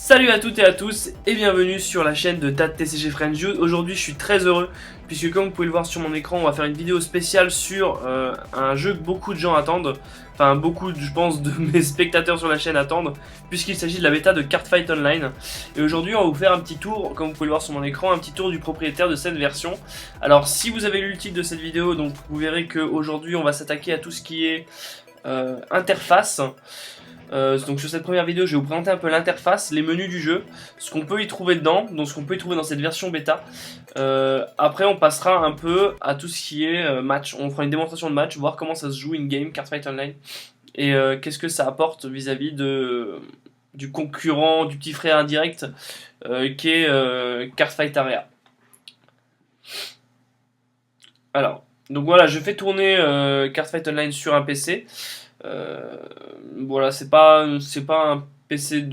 Salut à toutes et à tous et bienvenue sur la chaîne de TCG Friends You. Aujourd'hui je suis très heureux puisque comme vous pouvez le voir sur mon écran, on va faire une vidéo spéciale sur un jeu que beaucoup de gens attendent. Enfin beaucoup je pense de mes spectateurs sur la chaîne attendent, puisqu'il s'agit de la bêta de Cardfight Online. Et aujourd'hui on va vous faire un petit tour, comme vous pouvez le voir sur mon écran, un petit tour du propriétaire de cette version. Alors si vous avez lu le titre de cette vidéo, donc vous verrez qu'aujourd'hui on va s'attaquer à tout ce qui est interface. Donc sur cette première vidéo je vais vous présenter un peu l'interface, les menus du jeu, ce qu'on peut y trouver dedans, donc ce qu'on peut y trouver dans cette version bêta. Après on passera un peu à tout ce qui est match, on fera une démonstration de match, voir comment ça se joue in-game, Cardfight Online, et qu'est-ce que ça apporte vis-à-vis du concurrent, du petit frère indirect qui est Cardfight Area. Alors, donc voilà, je fais tourner Cardfight Online sur un PC. Voilà, c'est pas un PC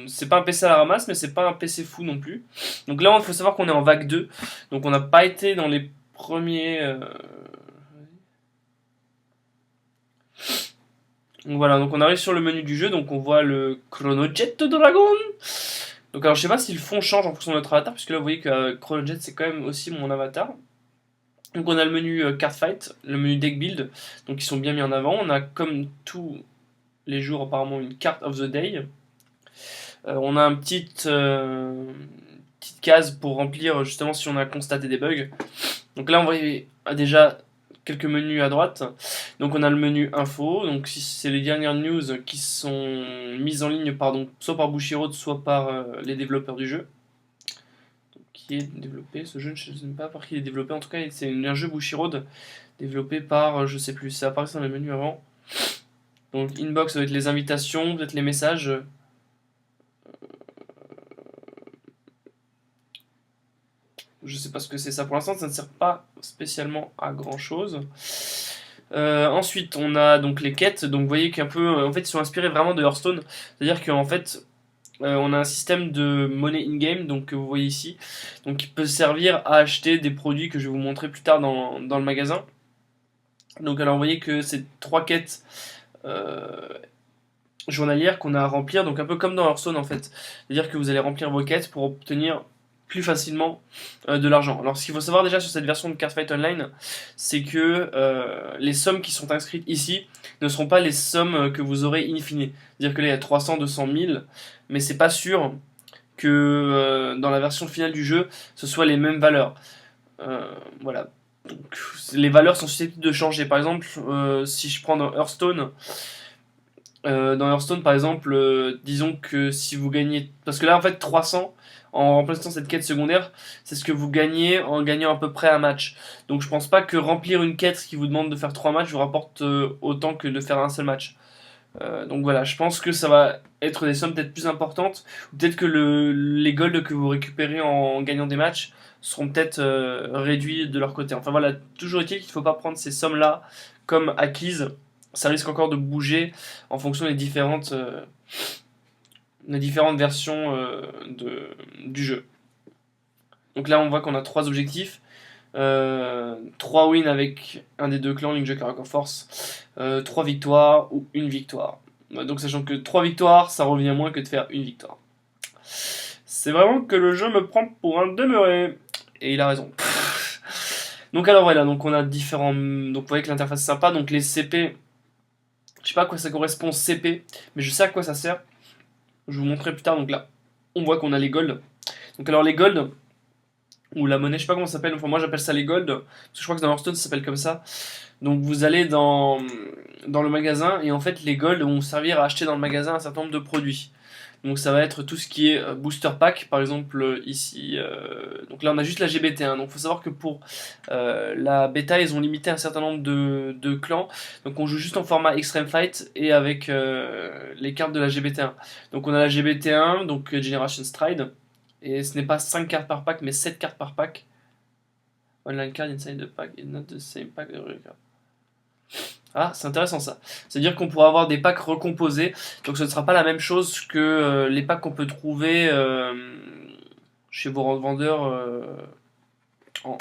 c'est pas un PC à la ramasse, mais c'est pas un PC fou non plus. Donc là il faut savoir qu'on est en vague 2, donc on n'a pas été dans les premiers donc voilà, donc on arrive sur le menu du jeu, donc on voit le Chronojet Dragon. Donc alors je sais pas si le fond change en fonction de notre avatar, puisque là vous voyez que Chronojet c'est quand même aussi mon avatar. Donc on a le menu Cardfight, le menu Deck Build, donc ils sont bien mis en avant. On a comme tous les jours apparemment une carte of the day. On a une petite case pour remplir justement si on a constaté des bugs. Donc là on voit déjà quelques menus à droite. Donc on a le menu info, donc si c'est les dernières news qui sont mises en ligne soit par Bushiroad, soit par les développeurs du jeu. Qui est développé ce jeu, je ne sais pas par qui il est développé, en tout cas c'est un jeu Bushiroad développé par je sais plus, ça apparaît dans le menu avant. Donc inbox avec les invitations, peut-être les messages. Je sais pas ce que c'est ça pour l'instant, ça ne sert pas spécialement à grand chose. Ensuite on a donc les quêtes, donc vous voyez qu'un peu en fait ils sont inspirés vraiment de Hearthstone, c'est-à-dire qu'en fait on a un système de monnaie in-game, donc que vous voyez ici, donc qui peut servir à acheter des produits que je vais vous montrer plus tard dans le magasin. Donc alors vous voyez que c'est 3 quêtes journalières qu'on a à remplir, donc un peu comme dans Hearthstone en fait. C'est-à-dire que vous allez remplir vos quêtes pour obtenir plus facilement de l'argent. Alors ce qu'il faut savoir déjà sur cette version de Cardfight Online, c'est que les sommes qui sont inscrites ici ne seront pas les sommes que vous aurez in fine. C'est-à-dire que là il y a 300, 200 000, mais c'est pas sûr que dans la version finale du jeu, ce soit les mêmes valeurs. Voilà. Donc, les valeurs sont susceptibles de changer. Par exemple, si je prends dans Hearthstone, par exemple, disons que si vous gagnez... Parce que là, en fait, 300, en remplaçant cette quête secondaire, c'est ce que vous gagnez en gagnant à peu près un match. Donc je pense pas que remplir une quête qui vous demande de faire 3 matchs vous rapporte autant que de faire un seul match. Donc voilà, je pense que ça va être des sommes peut-être plus importantes, ou peut-être que les golds que vous récupérez en gagnant des matchs seront peut-être réduits de leur côté. Enfin voilà, toujours est-il qu'il ne faut pas prendre ces sommes-là comme acquises, ça risque encore de bouger en fonction des différentes versions du jeu. Donc là on voit qu'on a 3 objectifs. 3 wins avec un des deux clans, Link Joker Aqua Force, 3 victoires ou 1 victoire. Donc sachant que 3 victoires, ça revient moins que de faire 1 victoire. C'est vraiment que le jeu me prend pour un demeuré. Et il a raison. Donc alors voilà, donc on a différents... Donc vous voyez que l'interface est sympa, donc les CP... Je sais pas à quoi ça correspond CP, mais je sais à quoi ça sert. Je vous montrerai plus tard, donc là, on voit qu'on a les golds. Donc alors les golds... ou la monnaie, je sais pas comment ça s'appelle, enfin moi j'appelle ça les gold, parce que je crois que dans Hearthstone ça s'appelle comme ça. Donc vous allez dans le magasin, et en fait les gold vont servir à acheter dans le magasin un certain nombre de produits. Donc ça va être tout ce qui est booster pack, par exemple ici, donc là on a juste la GBT1, donc il faut savoir que pour la bêta ils ont limité un certain nombre de clans, donc on joue juste en format Extreme Fight et avec les cartes de la GBT1. Donc on a la GBT1, donc Generation Stride, et ce n'est pas 5 cartes par pack, mais 7 cartes par pack. Online card inside the pack is not the same pack. Ah, c'est intéressant ça. C'est-à-dire qu'on pourra avoir des packs recomposés, donc ce ne sera pas la même chose que les packs qu'on peut trouver chez vos revendeurs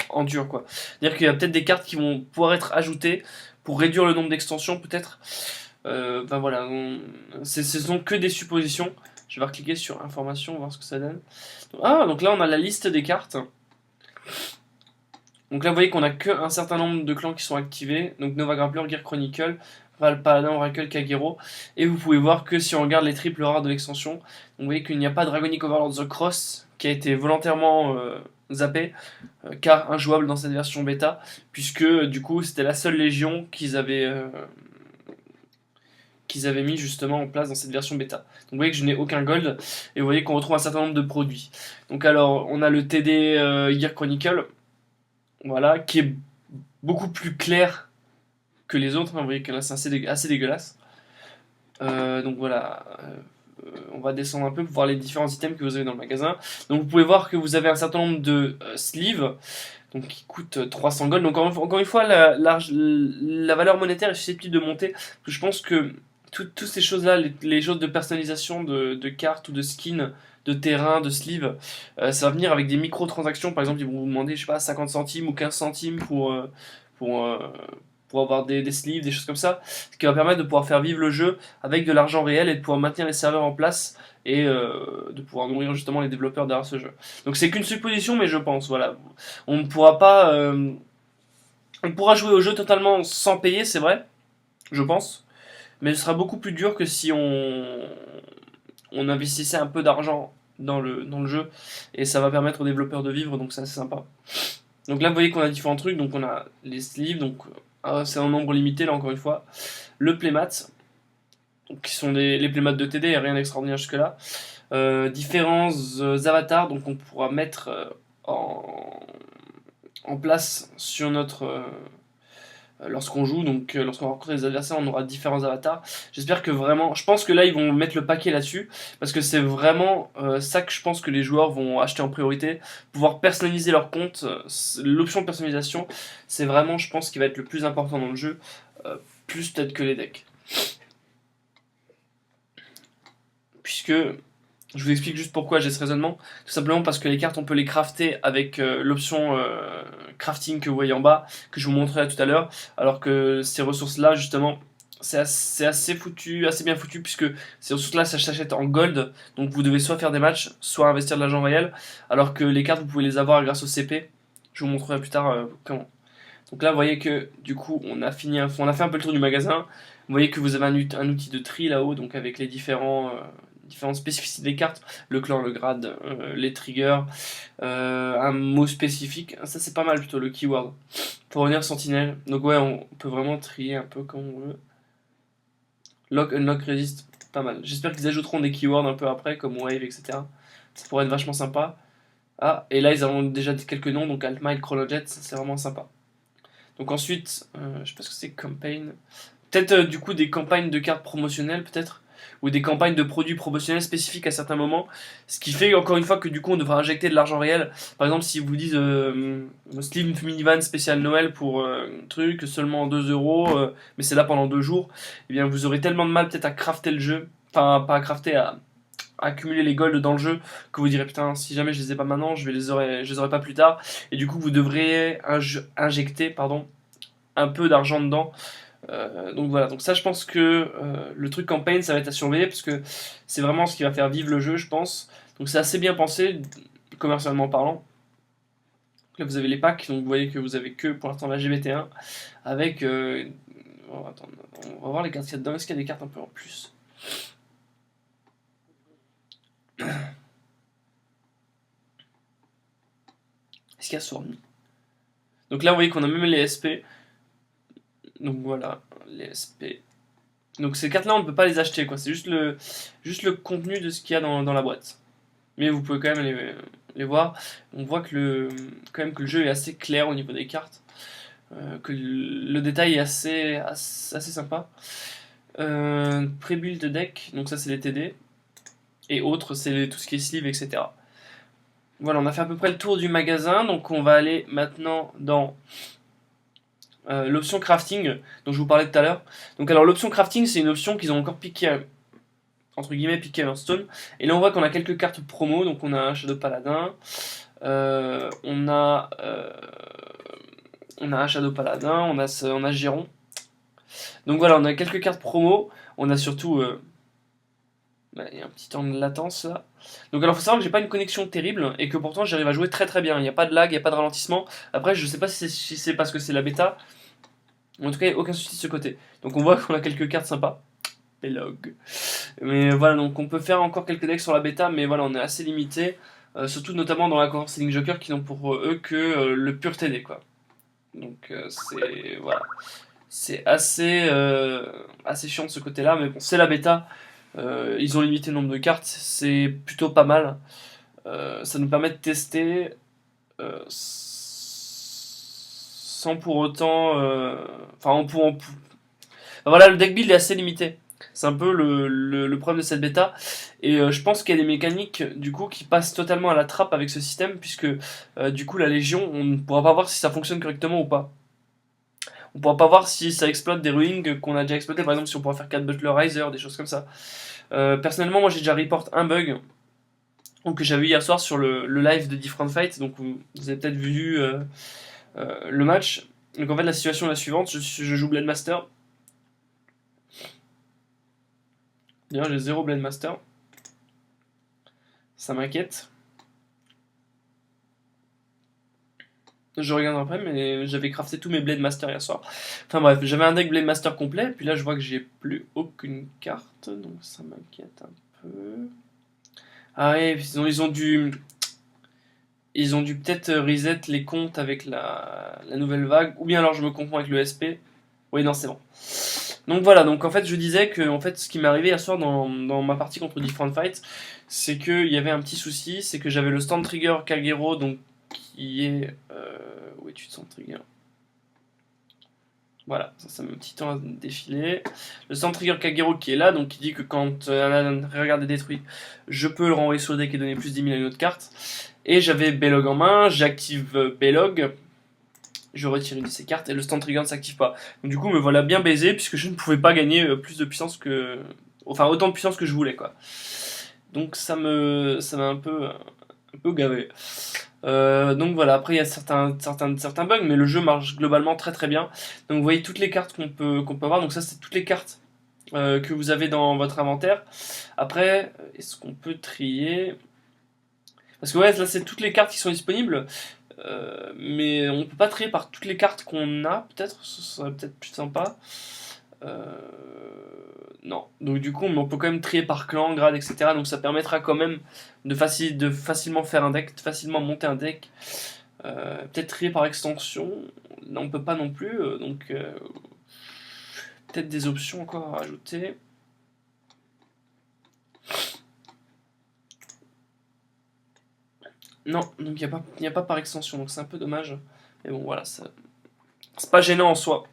en dur, quoi. C'est-à-dire qu'il y a peut-être des cartes qui vont pouvoir être ajoutées pour réduire le nombre d'extensions, peut-être. Enfin voilà, ce sont que des suppositions. Je vais recliquer sur information, voir ce que ça donne. Ah, donc là on a la liste des cartes. Donc là vous voyez qu'on a qu'un certain nombre de clans qui sont activés. Donc Nova Grappler, Gear Chronicle, Val Paladin, Oracle, Kagero. Et vous pouvez voir que si on regarde les triples rares de l'extension, vous voyez qu'il n'y a pas Dragonic Overlord The Cross qui a été volontairement zappé, car injouable dans cette version bêta, puisque du coup c'était la seule légion qu'ils avaient mis justement en place dans cette version bêta. Donc vous voyez que je n'ai aucun gold, et vous voyez qu'on retrouve un certain nombre de produits. Donc alors, on a le TD Gear Chronicle, voilà, qui est beaucoup plus clair que les autres, hein, vous voyez que là c'est assez dégueulasse. Donc voilà, on va descendre un peu pour voir les différents items que vous avez dans le magasin. Donc vous pouvez voir que vous avez un certain nombre de sleeves, donc qui coûtent 300 gold. Donc encore une fois, la valeur monétaire est susceptible de monter, parce que je pense que toutes ces choses-là, les choses de personnalisation de cartes ou de skins, de terrain, de sleeve, ça va venir avec des microtransactions. Par exemple, ils vont vous demander, je sais pas, 50 centimes ou 15 centimes pour, euh, pour avoir des sleeves, des choses comme ça. Ce qui va permettre de pouvoir faire vivre le jeu avec de l'argent réel et de pouvoir maintenir les serveurs en place et de pouvoir nourrir justement les développeurs derrière ce jeu. Donc c'est qu'une supposition, mais je pense, voilà. On ne pourra pas... on pourra jouer au jeu totalement sans payer, c'est vrai, je pense. Mais ce sera beaucoup plus dur que si on investissait un peu d'argent dans le jeu, et ça va permettre aux développeurs de vivre, donc ça c'est sympa. Donc là vous voyez qu'on a différents trucs, donc on a les sleeves, donc c'est un nombre limité là encore une fois. Le playmat, donc, qui sont les playmats de TD, rien d'extraordinaire jusque là. Différents avatars, donc on pourra mettre en place sur notre lorsqu'on joue, donc lorsqu'on rencontre des adversaires, on aura différents avatars. J'espère que vraiment, je pense que là ils vont mettre le paquet là-dessus, parce que c'est vraiment ça que je pense que les joueurs vont acheter en priorité, pouvoir personnaliser leur compte. L'option de personnalisation, c'est vraiment, je pense, ce qui va être le plus important dans le jeu, plus peut-être que les decks. Puisque je vous explique juste pourquoi j'ai ce raisonnement. Tout simplement parce que les cartes, on peut les crafter avec l'option crafting que vous voyez en bas, que je vous montrerai tout à l'heure. Alors que ces ressources-là, justement, c'est assez foutu, assez bien foutu, puisque ces ressources-là, ça s'achète en gold. Donc vous devez soit faire des matchs, soit investir de l'argent réel. Alors que les cartes, vous pouvez les avoir grâce au CP. Je vous montrerai plus tard comment. Donc là, vous voyez que du coup, on a fait un peu le tour du magasin. Vous voyez que vous avez un outil de tri là-haut, donc avec les différentes spécificités des cartes, le clan, le grade, les triggers, un mot spécifique. Ça, c'est pas mal plutôt, le keyword. Pour revenir sentinelle. Donc ouais, on peut vraiment trier un peu comme on veut. Lock, unlock, resist, pas mal. J'espère qu'ils ajouteront des keywords un peu après, comme wave, etc. Ça pourrait être vachement sympa. Ah, et là, ils ont déjà quelques noms, donc Altmile, Chronojet, ça c'est vraiment sympa. Donc ensuite, je sais pas ce que c'est, campaign. Peut-être du coup des campagnes de cartes promotionnelles, peut-être, ou des campagnes de produits promotionnels spécifiques à certains moments. Ce qui fait encore une fois que du coup on devra injecter de l'argent réel. Par exemple, si vous disent Slim Minivan spécial Noël pour un truc seulement 2 euros, mais c'est là pendant 2 jours, eh bien vous aurez tellement de mal peut-être à crafter le jeu, enfin pas à crafter, à accumuler les golds dans le jeu, que vous direz putain, si jamais je les ai pas maintenant, je les aurai pas plus tard, et du coup vous devrez injecter un peu d'argent dedans. Donc voilà, donc ça je pense que le truc campaign ça va être à surveiller, parce que c'est vraiment ce qui va faire vivre le jeu, je pense. Donc c'est assez bien pensé commercialement parlant. Là vous avez les packs, donc vous voyez que vous avez que pour l'instant la GBT1 avec attends, on va voir les cartes qu'il y a dedans. Est-ce qu'il y a des cartes un peu en plus? Est-ce qu'il y a Swordme? Donc là vous voyez qu'on a même les SP. Donc voilà, les SP. Donc ces cartes là on ne peut pas les acheter, quoi. C'est juste le contenu de ce qu'il y a dans la boîte. Mais vous pouvez quand même les voir. On voit quand même que le jeu est assez clair au niveau des cartes. Que le détail est assez sympa. Pré-build deck, donc ça c'est les TD. Et autres, c'est tout ce qui est sleeve, etc. Voilà, on a fait à peu près le tour du magasin. Donc on va aller maintenant dans l'option crafting dont je vous parlais tout à l'heure. Donc alors l'option crafting, c'est une option qu'ils ont encore piqué entre guillemets piqué un stone. Et là on voit qu'on a quelques cartes promo. Donc on a un Shadow Paladin, on a un Shadow Paladin, on a Giron. Donc voilà, on a quelques cartes promo. On a surtout Bah, il y a un petit temps de latence là. Donc alors faut savoir que j'ai pas une connexion terrible et que pourtant j'arrive à jouer très très bien. Il n'y a pas de lag, il n'y a pas de ralentissement. Après je sais pas si c'est parce que c'est la bêta. En tout cas il n'y a aucun souci de ce côté. Donc on voit qu'on a quelques cartes sympas. Belog. Mais voilà, donc on peut faire encore quelques decks sur la bêta, mais voilà, on est assez limité. Surtout notamment dans la cohorte Sealing Joker qui n'ont pour eux que le pur TD quoi. Donc c'est voilà. C'est assez chiant de ce côté-là, mais bon, c'est la bêta. Ils ont limité le nombre de cartes, c'est plutôt pas mal. Ça nous permet de tester sans pour autant. Enfin, voilà, le deck build est assez limité. C'est un peu le problème de cette bêta. Et je pense qu'il y a des mécaniques du coup qui passent totalement à la trappe avec ce système, puisque du coup la Légion, on ne pourra pas voir si ça fonctionne correctement ou pas. On pourra pas voir si ça exploite des ruines qu'on a déjà exploité, par exemple si on pourra faire 4 Butler Riser, des choses comme ça. Personnellement, moi j'ai déjà report un bug donc, que j'avais eu hier soir sur le live de Different Fight, donc vous avez peut-être vu le match. Donc en fait la situation est la suivante, je joue Blade Master. D'ailleurs j'ai 0 Blade Master. Ça m'inquiète. Je regarde après, mais j'avais crafté tous mes Blade Master hier soir. Enfin bref, j'avais un deck Blade Master complet, puis là je vois que j'ai plus aucune carte, donc ça m'inquiète un peu. Ah ouais, ils ont dû peut-être reset les comptes avec la nouvelle vague, ou bien alors je me confonds avec le SP. Oui, non, c'est bon. Donc voilà, donc en fait je disais que en fait, ce qui m'est arrivé hier soir dans ma partie contre Different Fight, c'est qu'il y avait un petit souci, c'est que j'avais le Stand Trigger Kagero, donc qui est... où es-tu de Stand Trigger? Voilà, ça met un petit temps à défiler. Le Stand Trigger Kagero qui est là, donc qui dit que quand un regard est détruit, je peux le renvoyer sur le deck et donner plus 10 000 à une autre carte. Et j'avais Belog en main, j'active Belog, je retire une de ces cartes et le Stand Trigger ne s'active pas. Donc du coup me voilà bien baisé puisque je ne pouvais pas gagner plus de puissance que... Enfin autant de puissance que je voulais quoi. Donc ça m'a un peu gavé. Donc voilà, après il y a certains bugs, mais le jeu marche globalement très très bien. Donc vous voyez toutes les cartes qu'on peut avoir, donc ça c'est toutes les cartes que vous avez dans votre inventaire. Après, est-ce qu'on peut trier? Parce que ouais, là c'est toutes les cartes qui sont disponibles, mais on peut pas trier par toutes les cartes qu'on a, peut-être, ce serait peut-être plus sympa. Euh, non. Donc du coup, on peut quand même trier par clan, grade, etc. Donc ça permettra quand même de facilement faire un deck, de facilement monter un deck. Peut-être trier par extension. Là, on peut pas non plus. Donc peut-être des options encore à rajouter. Non, donc il n'y a pas par extension, donc c'est un peu dommage. Mais bon, voilà, c'est pas gênant en soi.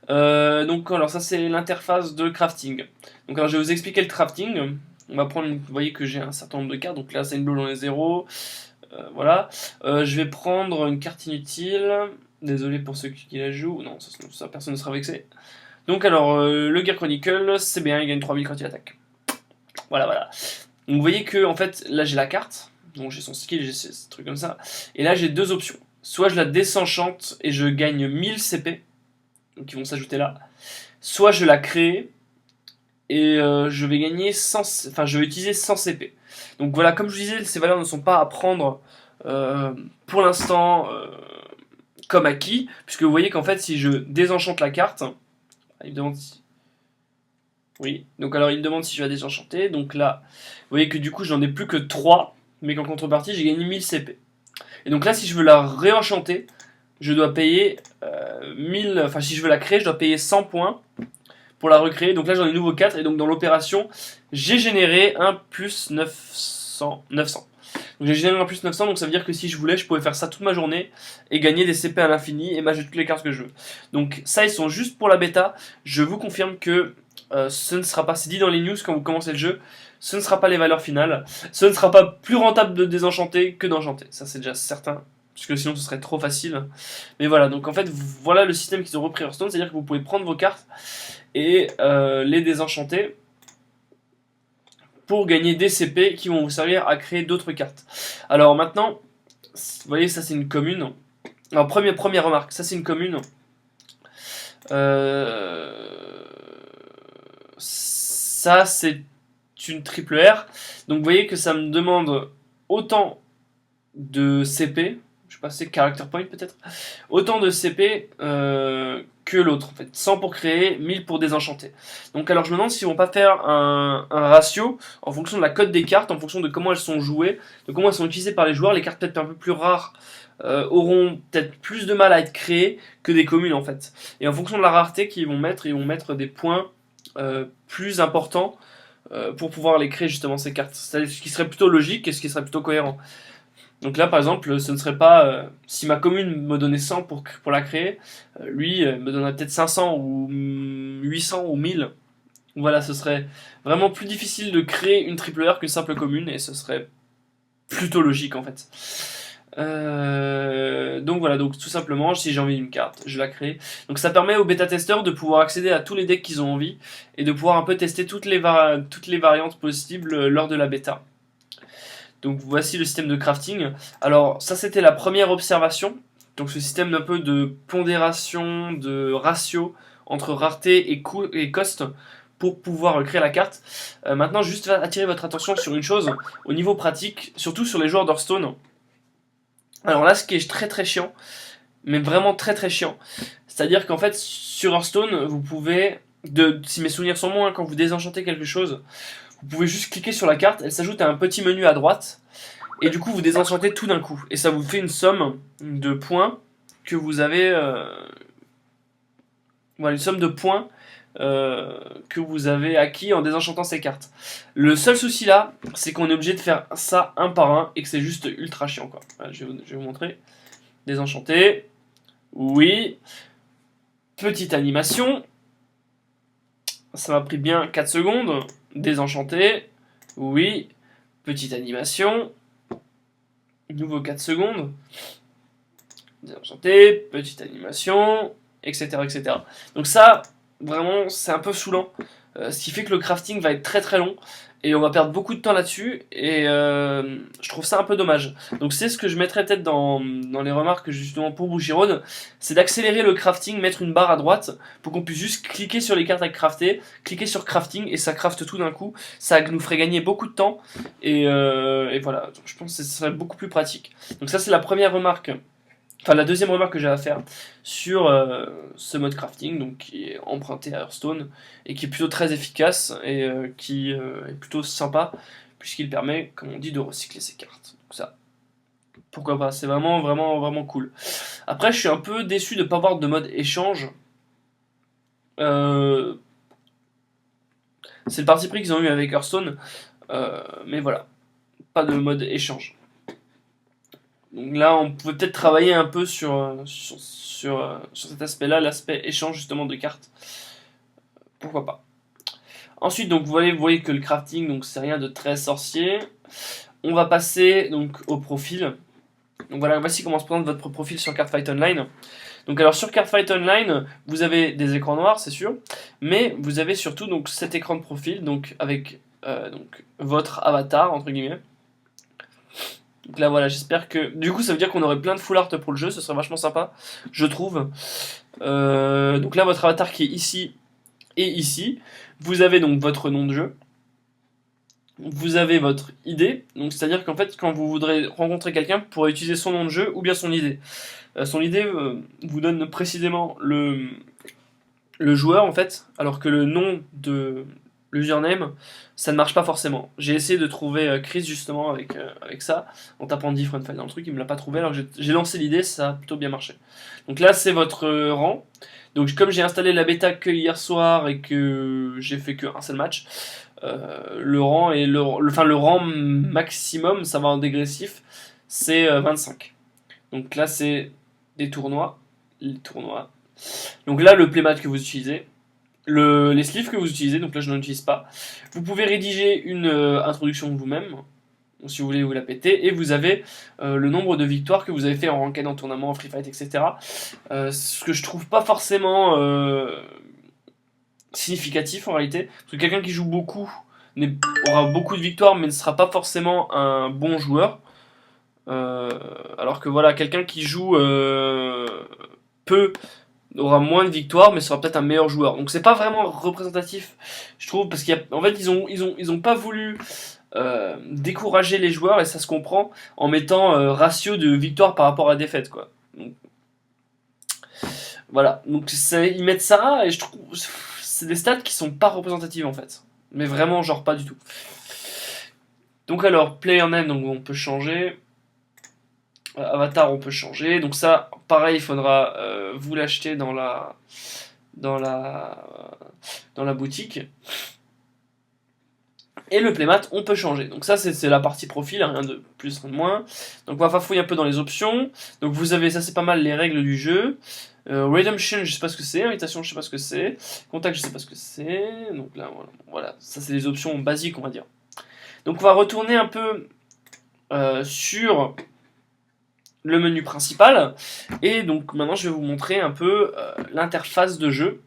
Donc alors ça c'est l'interface de crafting. Donc alors je vais vous expliquer le crafting. On va prendre, vous voyez que j'ai un certain nombre de cartes. Donc là c'est une blue dans les zéros. Voilà. Je vais prendre une carte inutile. Désolé pour ceux qui la jouent. Non, ça personne ne sera vexé. Donc alors le Gear Chronicle, c'est bien, il gagne 3000 quand il attaque. Voilà, voilà. Donc vous voyez que en fait là j'ai la carte. Donc j'ai son skill, j'ai ces trucs comme ça. Et là j'ai deux options. Soit je la désenchante et je gagne 1000 CP. Donc qui vont s'ajouter là. Soit je la crée et je vais gagner 100, enfin je vais utiliser 100 CP. Donc voilà, comme je vous disais, ces valeurs ne sont pas à prendre pour l'instant comme acquis, puisque vous voyez qu'en fait si je désenchante la carte, il me demande si... Oui, donc alors il me demande si je vais la désenchanter, donc là, vous voyez que du coup j'en ai plus que 3, mais qu'en contrepartie j'ai gagné 1000 CP. Et donc là si je veux la réenchanter, je dois payer 1000, enfin si je veux la créer, je dois payer 100 points pour la recréer. Donc là j'en ai nouveau 4 et donc dans l'opération, j'ai généré un plus 900. Donc j'ai généré un plus 900, donc ça veut dire que si je voulais, je pouvais faire ça toute ma journée et gagner des CP à l'infini et m'ajouter toutes les cartes que je veux. Donc ça, ils sont juste pour la bêta. Je vous confirme que ce ne sera pas, c'est dit dans les news quand vous commencez le jeu, ce ne sera pas les valeurs finales. Ce ne sera pas plus rentable de désenchanter que d'enchanter. Ça c'est déjà certain. Parce que sinon ce serait trop facile. Mais voilà, donc en fait, voilà le système qu'ils ont repris Hearthstone, c'est-à-dire que vous pouvez prendre vos cartes et les désenchanter pour gagner des CP qui vont vous servir à créer d'autres cartes. Alors maintenant, vous voyez, ça c'est une commune. Alors première remarque, ça c'est une commune. Ça c'est une triple R. Donc vous voyez que ça me demande autant de CP, je sais pas, c'est character point peut-être, autant de CP que l'autre en fait, 100 pour créer, 1000 pour désenchanter. Donc alors je me demande s'ils vont pas faire un ratio en fonction de la cote des cartes, en fonction de comment elles sont jouées, de comment elles sont utilisées par les joueurs. Les cartes peut-être un peu plus rares auront peut-être plus de mal à être créées que des communes en fait. Et en fonction de la rareté qu'ils vont mettre, ils vont mettre des points plus importants pour pouvoir les créer justement ces cartes. C'est ce qui serait plutôt logique et ce qui serait plutôt cohérent. Donc là, par exemple, ce ne serait pas... si ma commune me donnait 100 pour la créer, lui me donnerait peut-être 500 ou 800 ou 1000. Voilà, ce serait vraiment plus difficile de créer une triple R qu'une simple commune, et ce serait plutôt logique en fait. Donc voilà, donc tout simplement, si j'ai envie d'une carte, je la crée. Donc ça permet aux bêta-testeurs de pouvoir accéder à tous les decks qu'ils ont envie, et de pouvoir un peu tester toutes les variantes possibles lors de la bêta. Donc voici le système de crafting. Alors ça c'était la première observation. Donc ce système d'un peu de pondération, de ratio entre rareté et coût et cost pour pouvoir créer la carte. Maintenant juste attirer votre attention sur une chose au niveau pratique, surtout sur les joueurs d'Hearthstone. Alors là ce qui est très très chiant, mais vraiment très très chiant, c'est-à-dire qu'en fait sur Hearthstone vous pouvez, si mes souvenirs sont bons, quand vous désenchantez quelque chose, vous pouvez juste cliquer sur la carte, elle s'ajoute à un petit menu à droite, et du coup vous désenchantez tout d'un coup. Et ça vous fait une somme de points que vous avez... voilà, une somme de points que vous avez acquis en désenchantant ces cartes. Le seul souci là, c'est qu'on est obligé de faire ça un par un, et que c'est juste ultra chiant quoi. Voilà, je vais vous montrer. Désenchanter. Oui. Petite animation. Ça m'a pris bien 4 secondes. Désenchanter. Oui. Petite animation. Nouveau 4 secondes. Désenchanter. Petite animation. Etc. etc. Donc ça, vraiment, c'est un peu saoulant. Ce qui fait que le crafting va être très très long. Et on va perdre beaucoup de temps là-dessus. Et je trouve ça un peu dommage. Donc c'est ce que je mettrais peut-être dans les remarques justement pour Bushiroad. C'est d'accélérer le crafting, mettre une barre à droite pour qu'on puisse juste cliquer sur les cartes à crafter, cliquer sur crafting et ça crafte tout d'un coup. Ça nous ferait gagner beaucoup de temps. Et voilà, donc, je pense que ce serait beaucoup plus pratique. Donc ça c'est la première remarque. Enfin, la deuxième remarque que j'ai à faire sur ce mode crafting, donc qui est emprunté à Hearthstone et qui est plutôt très efficace et qui est plutôt sympa puisqu'il permet, comme on dit, de recycler ses cartes. Donc ça, pourquoi pas, c'est vraiment, vraiment, vraiment cool. Après, je suis un peu déçu de ne pas avoir de mode échange. C'est le parti pris qu'ils ont eu avec Hearthstone, mais voilà, pas de mode échange. Donc là, on peut peut-être travailler un peu sur cet aspect-là, l'aspect échange justement de cartes. Pourquoi pas. Ensuite, donc vous voyez que le crafting, donc c'est rien de très sorcier. On va passer donc au profil. Donc voilà, voici comment se présente votre profil sur Cardfight Online. Donc alors sur Cardfight Online, vous avez des écrans noirs, c'est sûr, mais vous avez surtout donc cet écran de profil, donc avec donc votre avatar entre guillemets. Donc là voilà, j'espère que... Du coup ça veut dire qu'on aurait plein de full art pour le jeu, ce serait vachement sympa, je trouve. Donc là votre avatar qui est ici et ici. Vous avez donc votre nom de jeu. Vous avez votre ID, donc c'est-à-dire qu'en fait quand vous voudrez rencontrer quelqu'un, vous pourrez utiliser son nom de jeu ou bien son ID. Son ID vous donne précisément le joueur en fait, alors que le nom de l'username, ça ne marche pas forcément. J'ai essayé de trouver Chris justement avec ça, en tapant different file dans le truc, il me l'a pas trouvé, alors j'ai lancé l'idée, ça a plutôt bien marché. Donc là c'est votre rang, donc comme j'ai installé la bêta que hier soir et que j'ai fait qu'un seul match, le rang et le rang maximum, ça va en dégressif, c'est 25. Donc là c'est des tournois, les tournois. Donc là le playmat que vous utilisez, les sleeves que vous utilisez, donc là je n'en utilise pas. Vous pouvez rédiger une introduction de vous-même, si vous voulez vous la péter, et vous avez le nombre de victoires que vous avez fait en ranked, en tournament, en free fight, etc. Ce que je trouve pas forcément significatif en réalité, parce que quelqu'un qui joue beaucoup aura beaucoup de victoires, mais ne sera pas forcément un bon joueur. Alors que voilà, quelqu'un qui joue peu aura moins de victoires, mais sera peut-être un meilleur joueur. Donc c'est pas vraiment représentatif, je trouve, parce qu'en fait ils ont pas voulu décourager les joueurs, et ça se comprend, en mettant ratio de victoire par rapport à défaite, quoi. Donc, voilà, donc ils mettent ça, et je trouve c'est des stats qui sont pas représentatives en fait. Mais vraiment, genre pas du tout. Donc alors, player name, donc on peut changer. Avatar, on peut changer. Donc ça, pareil, il faudra vous l'acheter dans la, dans la boutique. Et le playmat, on peut changer. Donc ça, c'est la partie profil, rien de plus, rien de moins. Donc on va fouiller un peu dans les options. Donc vous avez, ça c'est pas mal les règles du jeu. Redemption, je sais pas ce que c'est. Invitation, je sais pas ce que c'est. Contact, je sais pas ce que c'est. Donc là, voilà. Ça c'est les options basiques, on va dire. Donc on va retourner un peu sur le menu principal. Et donc maintenant, je vais vous montrer un peu l'interface de jeu.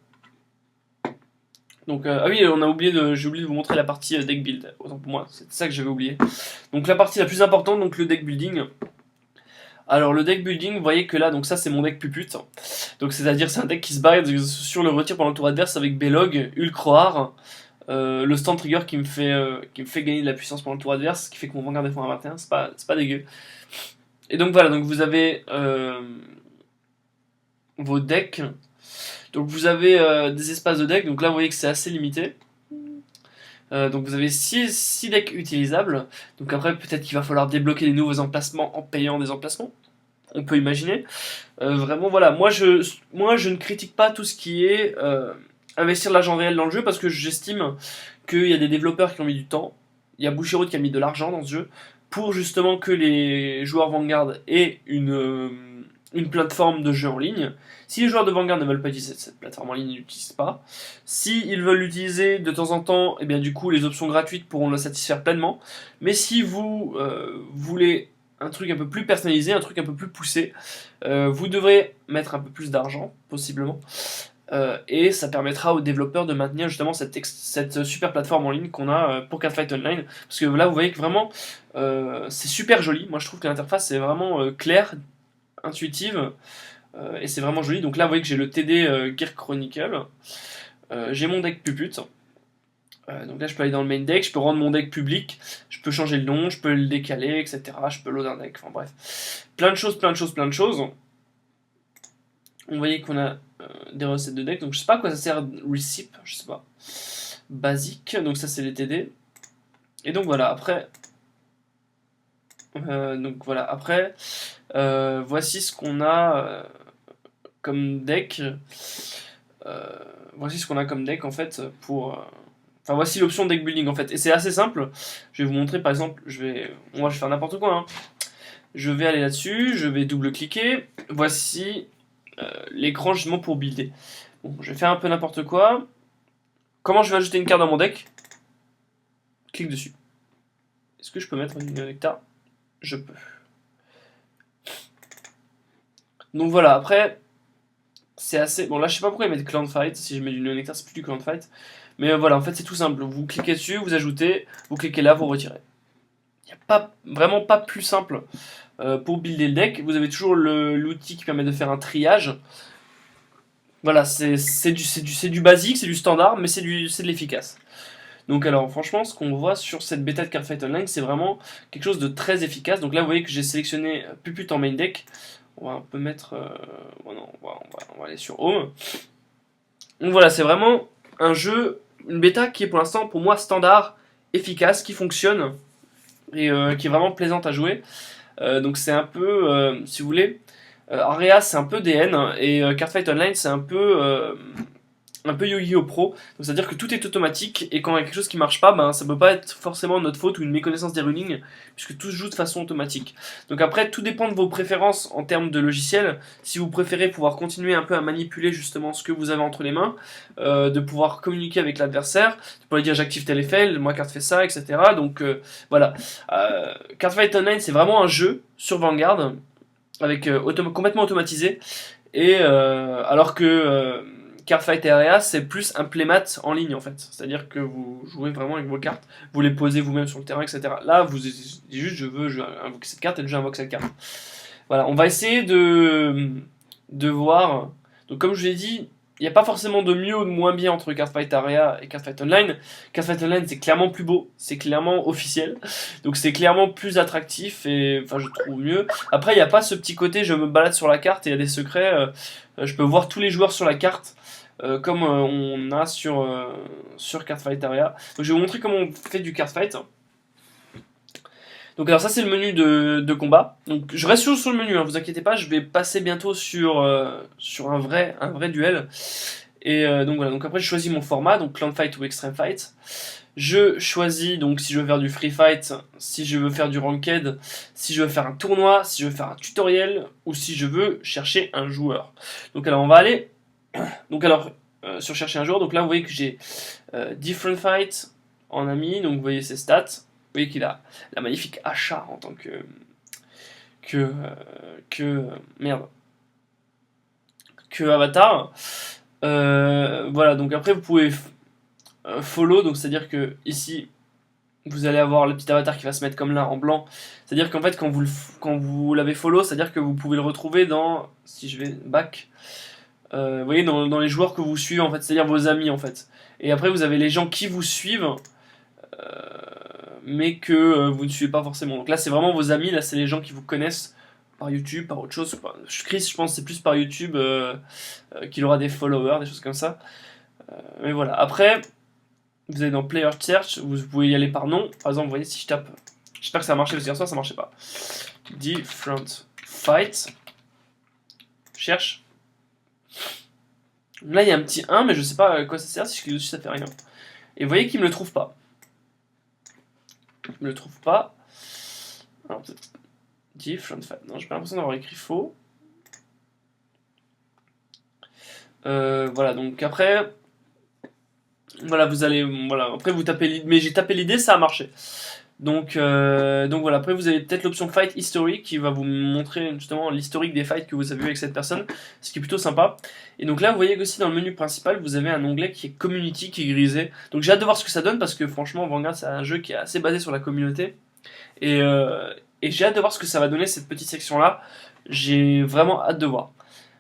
Donc, ah oui, j'ai oublié de vous montrer la partie deck build. Autant pour moi, c'est ça que j'avais oublié. Donc la partie la plus importante, donc le deck building. Alors le deck building, vous voyez que là, donc ça c'est mon deck pupute. Donc c'est-à-dire c'est un deck qui se barre sur le retir pendant le tour adverse avec Belog, Ulcroar, le stand trigger qui me fait gagner de la puissance pendant le tour adverse, ce qui fait que mon Vanguard défend à 21, c'est pas dégueu. Et donc voilà, donc vous avez vos decks. Donc vous avez des espaces de deck, donc là vous voyez que c'est assez limité. Donc vous avez 6 decks utilisables. Donc après peut-être qu'il va falloir débloquer des nouveaux emplacements en payant des emplacements. On peut imaginer. Vraiment voilà, moi je ne critique pas tout ce qui est investir de l'argent réel dans le jeu parce que j'estime qu'il y a des développeurs qui ont mis du temps. Il y a Bushiroad qui a mis de l'argent dans ce jeu pour justement que les joueurs Vanguard aient une plateforme de jeu en ligne. Si les joueurs de Vanguard ne veulent pas utiliser cette plateforme en ligne, ils l'utilisent pas. Si ils veulent l'utiliser de temps en temps, et bien du coup les options gratuites pourront le satisfaire pleinement. Mais si vous voulez un truc un peu plus personnalisé, un truc un peu plus poussé, vous devrez mettre un peu plus d'argent, possiblement. Et ça permettra aux développeurs de maintenir justement cette super plateforme en ligne qu'on a pour Catfight Online. Parce que là vous voyez que vraiment c'est super joli. Moi je trouve que l'interface est vraiment claire, intuitive. Et c'est vraiment joli. Donc là, vous voyez que j'ai le TD Gear Chronicle. J'ai mon deck Pupute. Donc là, je peux aller dans le main deck, je peux rendre mon deck public, je peux changer le nom, je peux le décaler, etc. Je peux load un deck. Enfin bref. Plein de choses, plein de choses, plein de choses. Vous voyez qu'on a des recettes de deck. Donc je sais pas à quoi ça sert Recip, je sais pas. Basique. Donc ça, c'est les TD. Et donc voilà, après. Voici ce qu'on a comme deck. Voici ce qu'on a comme deck en fait pour. Enfin voici l'option deck building en fait. Et c'est assez simple. Je vais vous montrer par exemple. Moi je vais faire n'importe quoi. Hein. Je vais aller là-dessus. Je vais double-cliquer. Voici l'écran justement pour builder. Bon, je vais faire un peu n'importe quoi. Comment je vais ajouter une carte dans mon deck? Clique dessus. Est-ce que je peux mettre une nectar? Je peux. Donc voilà, après, c'est assez. Bon, là, je sais pas pourquoi ils mettent Clan Fight. Si je mets du Néo-Nectar, c'est plus du Clan Fight. Mais voilà, en fait, c'est tout simple. Vous cliquez dessus, vous ajoutez, vous cliquez là, vous retirez. Il n'y a vraiment pas plus simple pour builder le deck. Vous avez toujours l'outil qui permet de faire un triage. Voilà, c'est du basique, c'est du standard, mais c'est de l'efficace. Donc alors franchement ce qu'on voit sur cette bêta de Cardfight Online c'est vraiment quelque chose de très efficace. Donc là vous voyez que j'ai sélectionné Pupute en main deck. On va un peu mettre... on va aller sur Home. Donc voilà c'est vraiment un jeu, une bêta qui est pour l'instant pour moi standard, efficace, qui fonctionne et qui est vraiment plaisante à jouer. Donc c'est un peu, si vous voulez, Area c'est un peu DN et Cardfight Online c'est un peu Yu-Gi-Oh! Pro, donc c'est-à-dire que tout est automatique, et quand il y a quelque chose qui marche pas, ben, ça peut pas être forcément notre faute ou une méconnaissance des running, puisque tout se joue de façon automatique. Donc après, tout dépend de vos préférences en termes de logiciel, si vous préférez pouvoir continuer un peu à manipuler justement ce que vous avez entre les mains, de pouvoir communiquer avec l'adversaire, de pouvoir dire j'active tel effet, moi carte fait ça, etc. Donc voilà. Cardfight Online, c'est vraiment un jeu sur Vanguard, avec complètement automatisé, et alors que Cardfight Area, c'est plus un playmat en ligne en fait. C'est-à-dire que vous jouez vraiment avec vos cartes, vous les posez vous-même sur le terrain, etc. Là, vous dites juste je veux invoquer cette carte et le jeu invoque cette carte. Voilà, on va essayer de voir Donc comme je vous l'ai dit, il n'y a pas forcément de mieux ou de moins bien entre Cardfight Area et Cardfight Online. Cardfight Online c'est clairement plus beau, c'est clairement officiel, donc c'est clairement plus attractif et enfin je trouve mieux. Après il n'y a pas ce petit côté je me balade sur la carte et il y a des secrets, je peux voir tous les joueurs sur la carte. Comme on a sur Cardfight Area. Donc je vais vous montrer comment on fait du Cardfight. Donc alors ça c'est le menu de combat. Donc je reste sur le menu, hein, vous inquiétez pas, je vais passer bientôt sur un vrai duel. Et donc voilà, donc après je choisis mon format, donc Clan Fight ou Extreme Fight. Je choisis donc si je veux faire du Free Fight, si je veux faire du Ranked, si je veux faire un tournoi, si je veux faire un tutoriel, ou si je veux chercher un joueur. Donc alors on va aller donc alors sur chercher un joueur, donc là vous voyez que j'ai Different Fight en ami, donc vous voyez ses stats. Vous voyez qu'il a la magnifique achat en tant merde, que avatar. Voilà, donc après vous pouvez follow, donc c'est à dire que ici vous allez avoir le petit avatar qui va se mettre comme là en blanc, c'est à dire qu'en fait quand vous l'avez follow, c'est à dire que vous pouvez le retrouver dans, si je vais back, vous voyez dans les joueurs que vous suivez en fait, c'est à dire vos amis en fait, et après vous avez les gens qui vous suivent mais que vous ne suivez pas forcément. Donc là, c'est vraiment vos amis, là, c'est les gens qui vous connaissent par YouTube, par autre chose. Chris, je pense que c'est plus par YouTube qu'il aura des followers, des choses comme ça. Mais voilà. Après, vous allez dans Player Search, vous pouvez y aller par nom. Par exemple, vous voyez, si je tape. J'espère que ça a marché, parce que hier soir, ça marchait pas. Different Fight. Je cherche. Là, il y a un petit 1, mais je sais pas à quoi ça sert. Si je clique dessus, ça fait rien. Et vous voyez qu'il me le trouve pas. Je me le trouve pas. Alors peut-être Different Fight. Non, j'ai pas l'impression d'avoir écrit faux. Voilà, donc après, voilà, vous allez, voilà, après vous tapez l'idée, mais j'ai tapé l'idée, ça a marché. Donc voilà, après vous avez peut-être l'option Fight History qui va vous montrer justement l'historique des fights que vous avez eu avec cette personne, ce qui est plutôt sympa. Et donc là, vous voyez aussi dans le menu principal, vous avez un onglet qui est Community, qui est grisé. Donc j'ai hâte de voir ce que ça donne parce que franchement, Vanguard c'est un jeu qui est assez basé sur la communauté. Et j'ai hâte de voir ce que ça va donner cette petite section là. J'ai vraiment hâte de voir.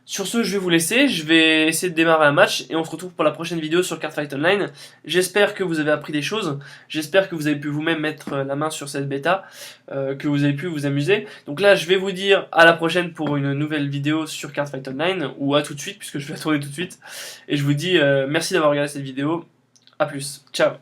Sur ce, je vais vous laisser, je vais essayer de démarrer un match et on se retrouve pour la prochaine vidéo sur Cardfight Online. J'espère que vous avez appris des choses, j'espère que vous avez pu vous-même mettre la main sur cette bêta, que vous avez pu vous amuser. Donc là, je vais vous dire à la prochaine pour une nouvelle vidéo sur Cardfight Online, ou à tout de suite, puisque je vais la tourner tout de suite. Et je vous dis merci d'avoir regardé cette vidéo, à plus, ciao.